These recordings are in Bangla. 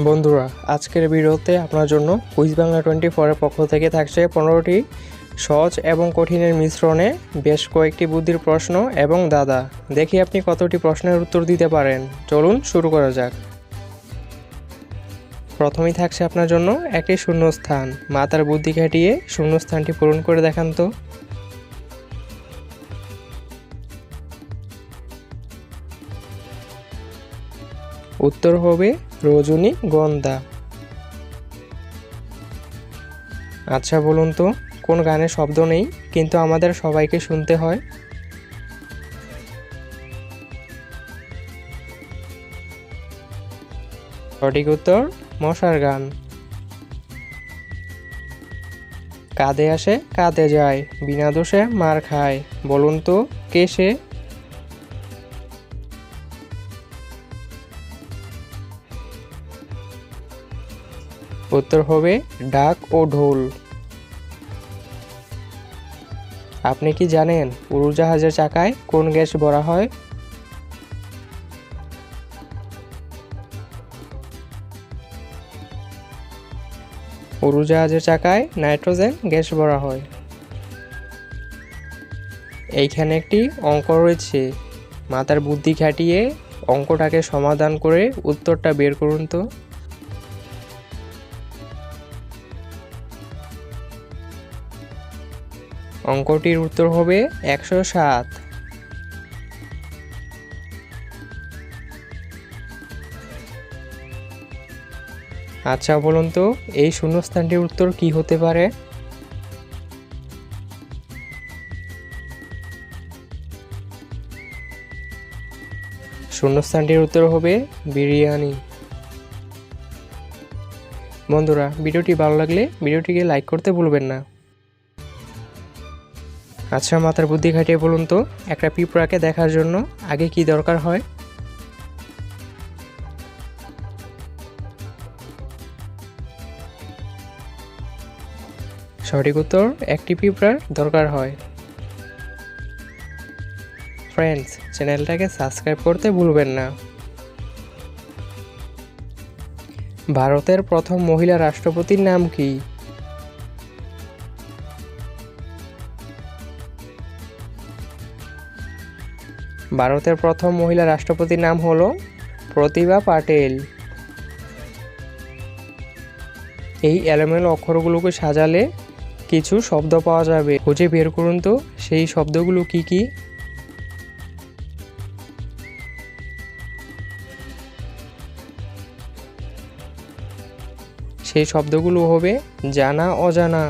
বন্ধুরা, আজকের ভিডিওতে আপনার জন্য কুইজ বাংলা 24 এর পক্ষ থেকে থাকছে 15টি সহজ এবং কঠিনের মিশ্রণে বেশ কয়েকটি বুদ্ধির প্রশ্ন এবং দাদা। দেখি আপনি কতটি প্রশ্নের উত্তর দিতে পারেন। চলুন শুরু করা যাক। প্রথমেই থাকছে আপনার জন্য একটি শূন্যস্থান। মাথার বুদ্ধি খাটিয়ে শূন্যস্থানটি পূরণ করে দেখান তো। উত্তর হবে রজনীগন্ধা। আচ্ছা বলুন তো, কোন গানে শব্দ নেই কিন্তু আমাদের সবাইকে শুনতে হয়? সঠিক উত্তর মশার গান। কাঁধে আসে কাঁধে যায়, বিনা দোষে মার খায়, বলুন তো কে সে? উত্তর হবে ঢাক ও ঢোল। আপনি কি জানেন উড়োজাহাজের চাকায় কোন গ্যাস ভরা হয়? উড়োজাহাজের চাকায় নাইট্রোজেন গ্যাস ভরা হয়। এইখানে একটি অঙ্ক রয়েছে, মাথার বুদ্ধি খাটিয়ে অঙ্কটাকে সমাধান করে উত্তরটা বের করুন তো। অঙ্কটির উত্তর হবে 107। আচ্ছা বলুন তো, এই শূন্যস্থানটির উত্তর কি হতে পারে? শূন্যস্থানটির উত্তর হবে বিরিয়ানি। বন্ধুরা, ভিডিওটি ভালো লাগলে ভিডিওটিকে লাইক করতে ভুলবেন না। আচ্ছা, মাথার বুদ্ধি খাটিয়ে বলুন তো, একটা পিঁপড়াকে দেখার জন্য আগে কি দরকার হয়? সঠিক উত্তর একটি পিঁপড়ার দরকার হয়। ফ্রেন্ডস, চ্যানেলটাকে সাবস্ক্রাইব করতে ভুলবেন না। ভারতের প্রথম মহিলা রাষ্ট্রপতির নাম কি? ভারতের প্রথম মহিলা রাষ্ট্রপতির নাম হলো প্রতিভা পাটেল। এই এলোমেলো অক্ষরগুলোকে সাজালে কিছু শব্দ পাওয়া যাবে, খুঁজে বের করুন তো সেই শব্দগুলো কি কি? সেই শব্দগুলো হবে জানা অজানা।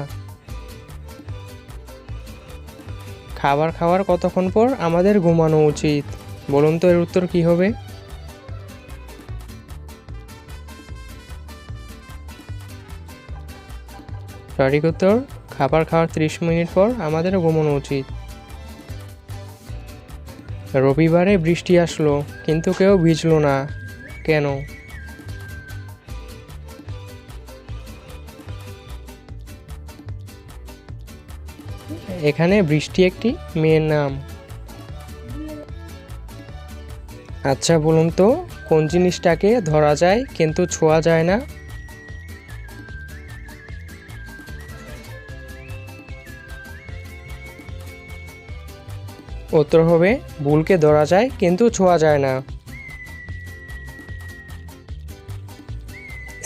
খাবার খাওয়ার কতক্ষণ পর আমাদের ঘুমানো উচিত? বলুন তো এর উত্তর কি হবে? সঠিক উত্তর খাবার খাওয়ার 30 মিনিট পর আমাদের ঘুমানো উচিত। রবিবারে বৃষ্টি আসলো কিন্তু কেউ ভিজলো না, কেন? এখানে বৃষ্টি একটি মেয়ের নাম। আচ্ছা বলুন তো, কোন জিনিসটাকে ধরা যায় কিন্তু ছোঁয়া যায় না? উত্তর হবে ভুলকে ধরা যায় কিন্তু ছোঁয়া যায় না।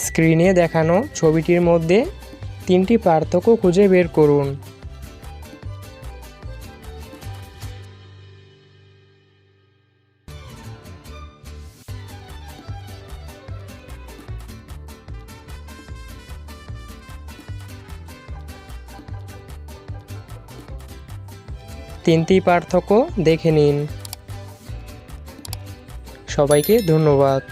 স্ক্রিনে দেখানো ছবিটির মধ্যে 3টি পার্থক্য খুঁজে বের করুন। তিনটি পার্থক্য দেখে নিন। সবাইকে ধন্যবাদ।